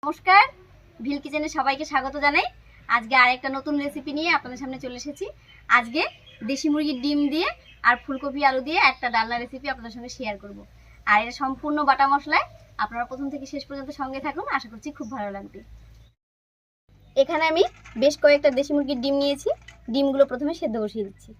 নমস্কার, ভিল কিচেনে সবাইকে স্বাগত জানাই। আজকে আরেকটা নতুন রেসিপি নিয়ে আপনাদের সামনে চলে এসেছি। আজকে দেশি মুরগির ডিম দিয়ে আর ফুলকপি আলু দিয়ে একটা ডালনা রেসিপি আপনাদের সঙ্গে শেয়ার করব। আর এটা সম্পূর্ণ বাটা মশলায়। আপনারা প্রথম থেকে শেষ পর্যন্ত সঙ্গে থাকুন, আশা করছি খুব ভালো লাগবে। এখানে আমি বেশ কয়েকটা দেশি মুরগির ডিম নিয়েছি। ডিমগুলো প্রথমে সেদ্ধ বসিয়ে দিচ্ছি।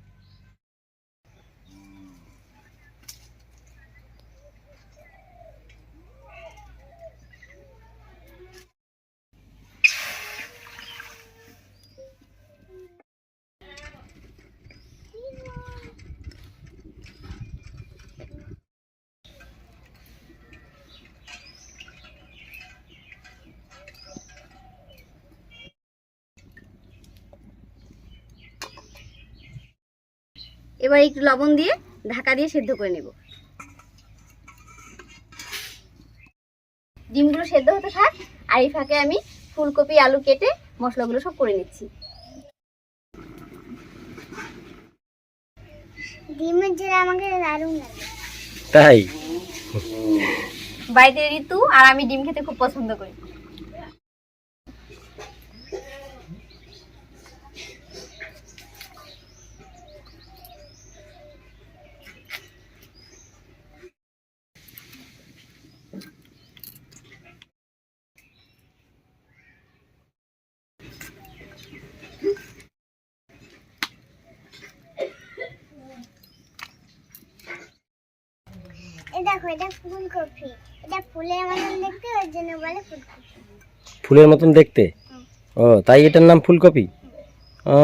এবার একটু লবণ দিয়ে ঢাকা দিয়ে সেদ্ধ করে নেব। ডিমগুলো সেদ্ধ হতে থাক, আর এই ফাঁকে আমি ফুলকপি আলু কেটে মশলাগুলো সব করে নিচ্ছি। ডিমের ঝোল আমাকে দারুণ লাগে। তাই বাড়িতে ঋতু আর আমি ডিম খেতে খুব পছন্দ করি। এই দেখো, এটা ফুলকপি। এটা ফুলের মতন দেখতে, ওই জন্য বলে ফুলকপি। ফুলের মতন দেখতে? ও তাই এটার নাম ফুলকপি। ও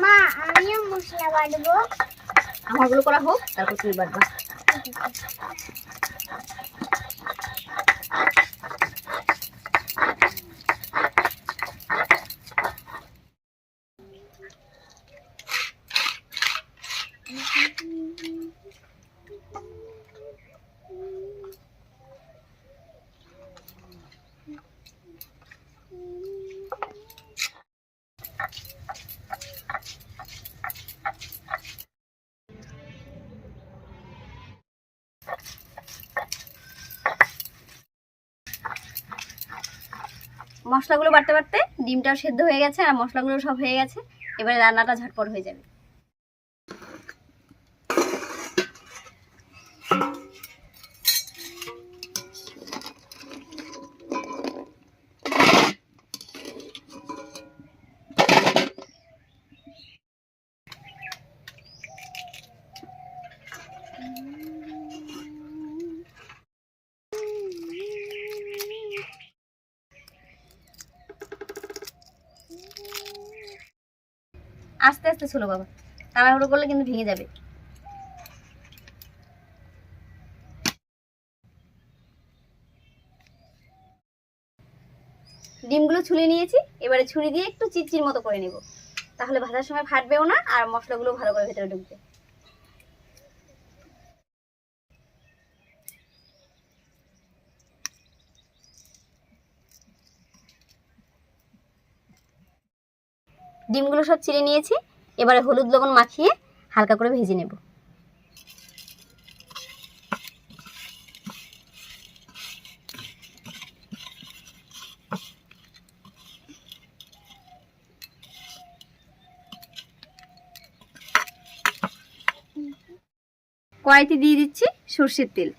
মা, আমিও মশলা বাটবো। আমারগুলো করা হোক, তারপর তুমি বাটবা। মশলাগুলো বাটতে বাটতে ডিমটাও সেদ্ধ হয়ে গেছে আর মশলাগুলো সব হয়ে গেছে। এবারে রান্নাটা ঝটপট হয়ে যাবে। আস্তে আস্তে ছিল বাবা, তাড়াহুড়ো করলে কিন্তু ভেঙে যাবে। ডিমগুলো ছুলে নিয়েছি, এবারে ছুরি দিয়ে একটু চিটচির মতো করে নেব, তাহলে ভাজার সময় ফাটবেও না আর মশলাগুলো ভালো করে ভেতরে ঢুকবে। ডিমগুলো সব চিড়ে নিয়েছি, এবারে হলুদ লবণ মাখিয়ে হালকা করে ভেজে নেব। কড়াইতে দিয়ে দিচ্ছি সরষের তেল।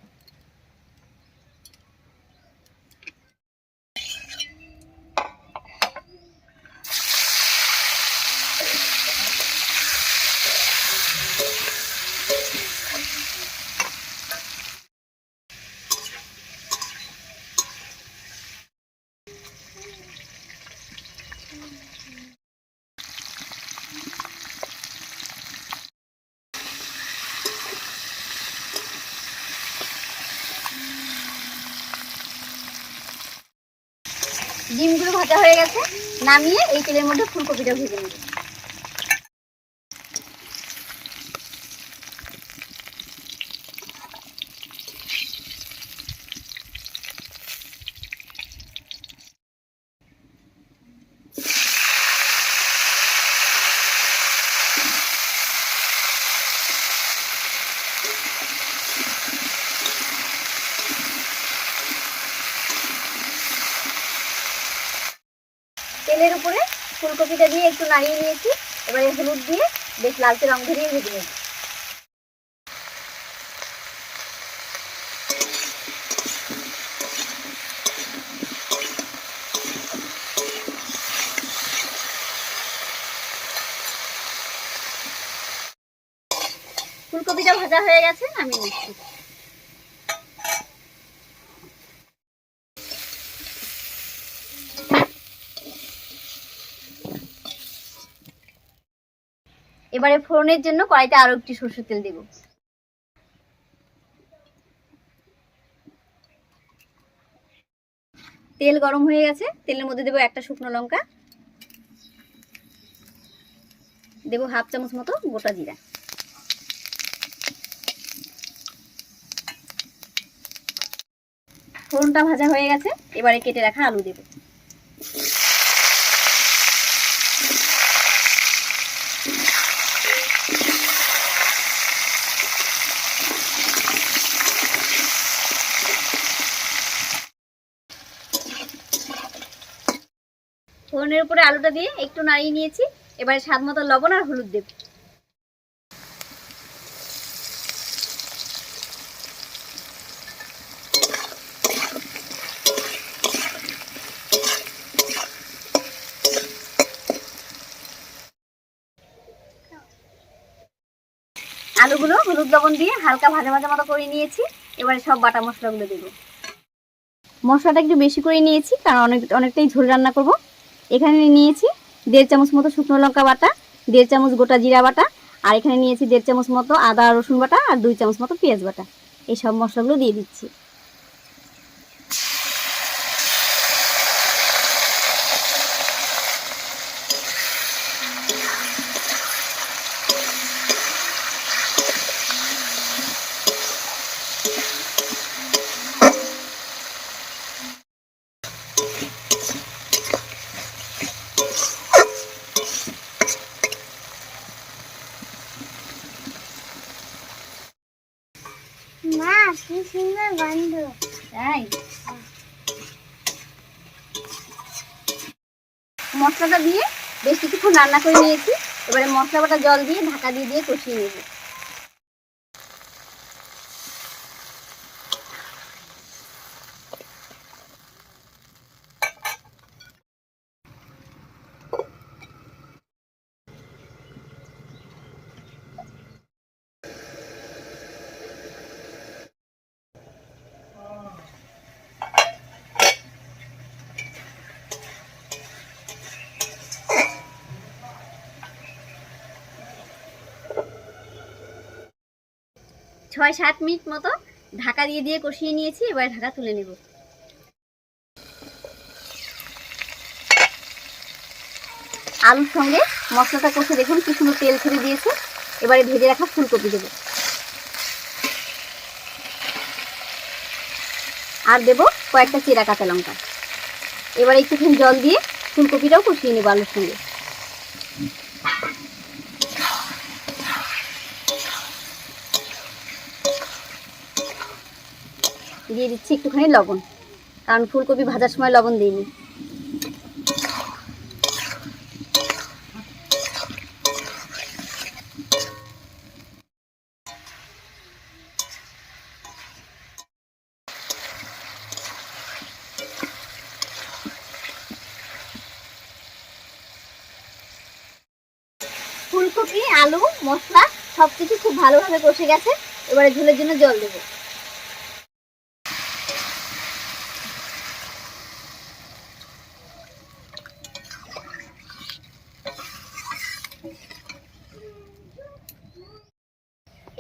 ডিমগুলো ভাজা হয়ে গেছে, নামিয়ে এই তেলের মধ্যে ফুলকপিটা ভেজে নেব। তেলের উপরে ফুলকপিটা দিয়ে একটু নাড়িয়ে নিয়েছি। এবারে হলুদ দিয়ে বেশ লালচে রং ধরিয়ে ভেজে নেব। ফুলকপিটা ভাজা হয়ে গেছে, নামিয়ে নিচ্ছি। এবারে ফোড়নের জন্য কড়াইতে আরো একটু সরষের তেল দেব। তেল গরম হয়ে গেছে, তেলের মধ্যে দেবো একটা শুকনো লঙ্কা, দেবো হাফ চামচ মতো গোটা জিরা। ফোড়নটা ভাজা হয়ে গেছে, এবারে কেটে রাখা আলু দেব। ফোড়নের উপরে আলুটা দিয়ে একটু নাড়িয়ে নিয়েছি। এবারে স্বাদ মতো লবণ আর হলুদ দেব। আলুগুলো হলুদ লবণ দিয়ে হালকা ভাজা ভাজা মতো করে নিয়েছি। এবারে সব বাটা মশলাগুলো দেব। মশলাটা একটু বেশি করে নিয়েছি, কারণ অনেকটাই ঝোল রান্না করব। এখানে নিয়েছি 1.5 চামচ মতো শুকনো লঙ্কা বাটা, 1.5 চামচ গোটা জিরা বাটা, আর এখানে নিয়েছি 1.5 চামচ মতো আদা রসুন বাটা, আর 2 চামচ মতো পেঁয়াজ বাটা। এই সব মশলাগুলো দিয়ে দিচ্ছি। মা কি সুন্দর গন্ধ। তাই মশলাটা দিয়ে বেশ কিছুক্ষণ রান্না করে নিয়েছি। এবারে মশলা বাটা জল দিয়ে ঢাকা দিয়ে দিয়ে কষিয়ে নেব। ছয় 7 মিনিট মতো ঢাকা দিয়ে দিয়ে কষিয়ে নিয়েছি। এবার ঢাকা তুলে নেব। আলুর সঙ্গে মশলাটা কষে দেখুন কি সুন্দর তেল ছেড়ে দিয়েছে। এবারে ভেজে রাখা ফুলকপি দেব, আর দেব কয়েকটা চেরা কাঁচা লঙ্কা। এবারে একটুখানি জল দিয়ে ফুলকপিটাও কষিয়ে নেব আলুর সঙ্গে। দিয়ে দিচ্ছি একটুখানি লবণ, কারণ ফুলকপি ভাজার সময় লবণ দিইনি। ফুলকপি আলু মশলা সবকিছু খুব ভালোভাবে কষে গেছে। এবারে ঝোলের জন্য জল দেবো।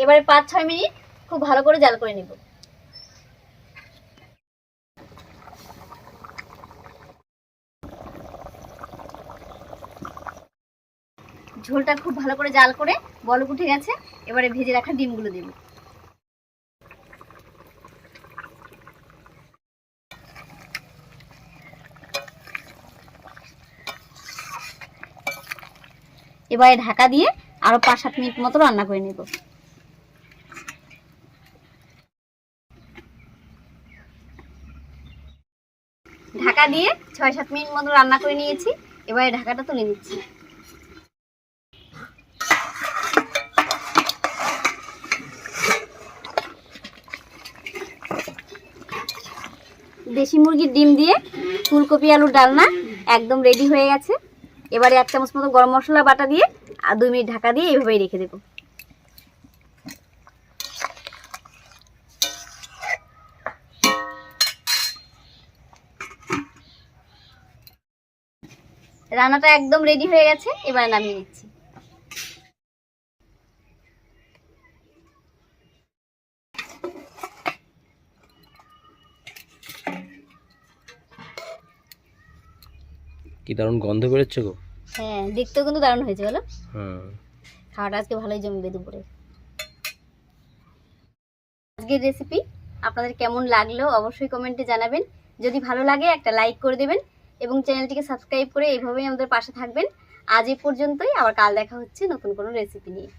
এবারে 5-6 মিনিট খুব ভালো করে জাল করে নেব। ঝোলটা খুব ভালো করে জাল করে বলক উঠে গেছে। এবারে ভেজে রাখা ডিমগুলো দেব। এবারে ঢাকা দিয়ে আরো 5-7 মিনিট মতো রান্না করে নেব। ঢাকা দিয়ে 6-7 মিনিট মতো রান্না করে নিয়েছি। এবারে ঢাকাটা তুলে নিচ্ছি। দেশি মুরগির ডিম দিয়ে ফুলকপি আলুর ডালনা একদম রেডি হয়ে গেছে। এবারে 1 চামচ মতো গরম মশলা বাটা দিয়ে আর 2 মিনিট ঢাকা দিয়ে এইভাবেই রেখে দেবো। রান্নাটা একদম রেডি হয়ে গেছে, এবারে নামিয়ে নিচ্ছি। কি দারুণ গন্ধ বেরোচ্ছে গো। হ্যাঁ, দেখতেও কিন্তু দারুণ হয়েছে বলো। হুম। খাওয়াটা আজকে ভালোই জমবে দুপুরে। আজকের রেসিপি আপনাদের কেমন লাগলো অবশ্যই কমেন্টে জানাবেন। যদি ভালো লাগে একটা লাইক করে দেবেন এবং চ্যানেলটিকে সাবস্ক্রাইব করে এইভাবেই আমাদের পাশে থাকবেন। আজ এই পর্যন্তই, আবার কাল দেখা হচ্ছে নতুন কোনো রেসিপি নিয়ে।